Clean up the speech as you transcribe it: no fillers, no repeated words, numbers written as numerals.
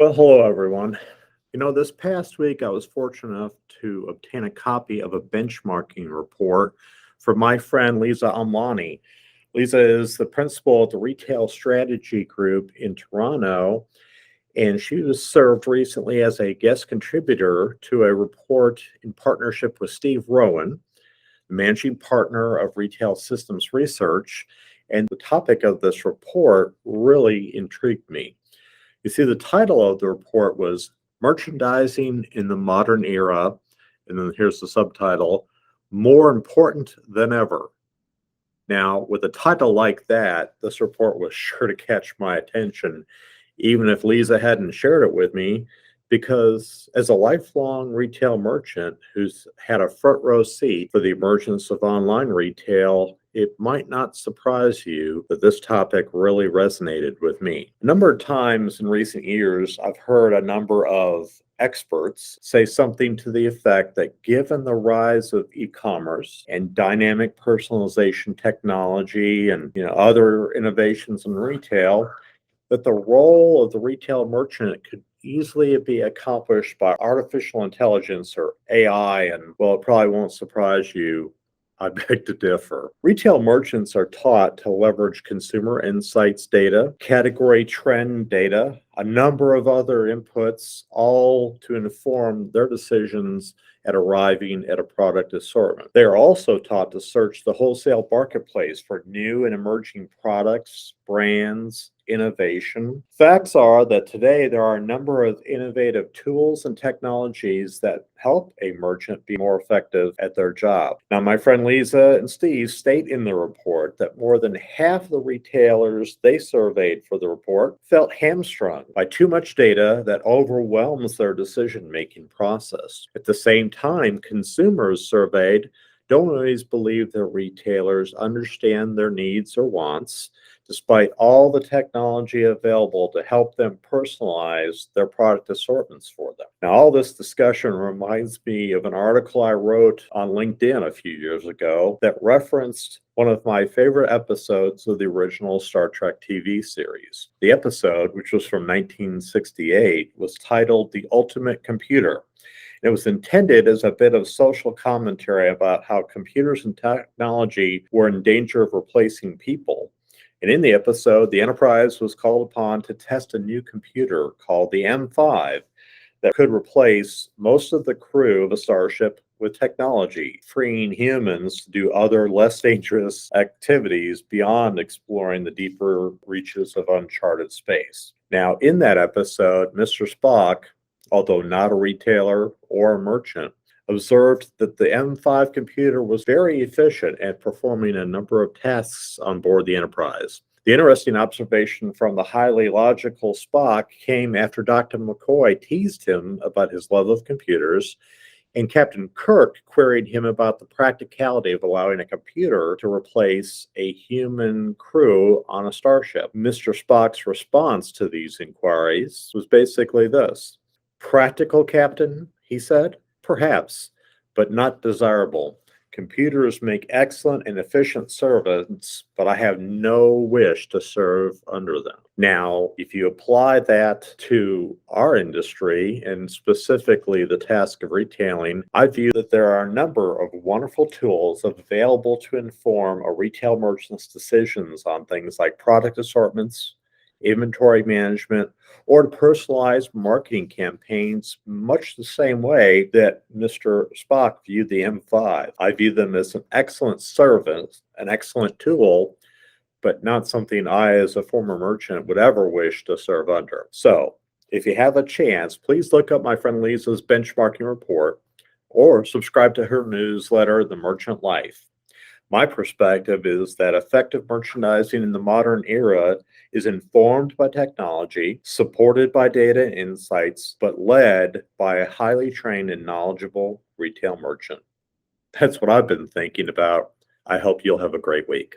Well, hello, everyone. This past week I was fortunate enough to obtain a copy of a benchmarking report from my friend Lisa Amlani. Lisa is the principal at the Retail Strategy Group in Toronto, and she was served recently as a guest contributor to a report in partnership with Steve Rowan, the managing partner of Retail Systems Research. And the topic of this report really intrigued me. You see, the title of the report was Merchandising in the Modern Era. And then here's the subtitle, More Important Than Ever. Now, with a title like that, this report was sure to catch my attention, even if Lisa hadn't shared it with me, because as a lifelong retail merchant who's had a front row seat for the emergence of online retail, it might not surprise you that this topic really resonated with me. A number of times in recent years, I've heard a number of experts say something to the effect that given the rise of e-commerce and dynamic personalization technology and other innovations in retail, that the role of the retail merchant could easily be accomplished by artificial intelligence or AI. And well, it probably won't surprise you, I beg to differ. Retail merchants are taught to leverage consumer insights data, category trend data, a number of other inputs, all to inform their decisions at arriving at a product assortment. They are also taught to search the wholesale marketplace for new and emerging products, brands, innovation. Facts are that today there are a number of innovative tools and technologies that help a merchant be more effective at their job. Now, my friend Lisa and Steve state in the report that more than half of the retailers they surveyed for the report felt hamstrung by too much data that overwhelms their decision-making process. At the same time, consumers surveyed don't always believe that retailers understand their needs or wants, despite all the technology available to help them personalize their product assortments for them. Now, all this discussion reminds me of an article I wrote on LinkedIn a few years ago that referenced one of my favorite episodes of the original Star Trek TV series. The episode, which was from 1968, was titled The Ultimate Computer. It was intended as a bit of social commentary about how computers and technology were in danger of replacing people. And in the episode, the Enterprise was called upon to test a new computer called the M5 that could replace most of the crew of a starship with technology, freeing humans to do other less dangerous activities beyond exploring the deeper reaches of uncharted space. Now, in that episode, Mr. Spock, although not a retailer or a merchant, observed that the M5 computer was very efficient at performing a number of tasks on board the Enterprise. The interesting observation from the highly logical Spock came after Dr. McCoy teased him about his love of computers, and Captain Kirk queried him about the practicality of allowing a computer to replace a human crew on a starship. Mr. Spock's response to these inquiries was basically this: "Practical, Captain," he said. "Perhaps, but not desirable. Computers make excellent and efficient servants, but I have no wish to serve under them." Now, if you apply that to our industry, and specifically the task of retailing, I view that there are a number of wonderful tools available to inform a retail merchant's decisions on things like product assortments, inventory management, or to personalize marketing campaigns, much the same way that Mr. Spock viewed the M5. I view them as an excellent service, an excellent tool, but not something I, as a former merchant, would ever wish to serve under. So, if you have a chance, please look up my friend Lisa's benchmarking report or subscribe to her newsletter, The Merchant Life. My perspective is that effective merchandising in the modern era is informed by technology, supported by data and insights, but led by a highly trained and knowledgeable retail merchant. That's what I've been thinking about. I hope you'll have a great week.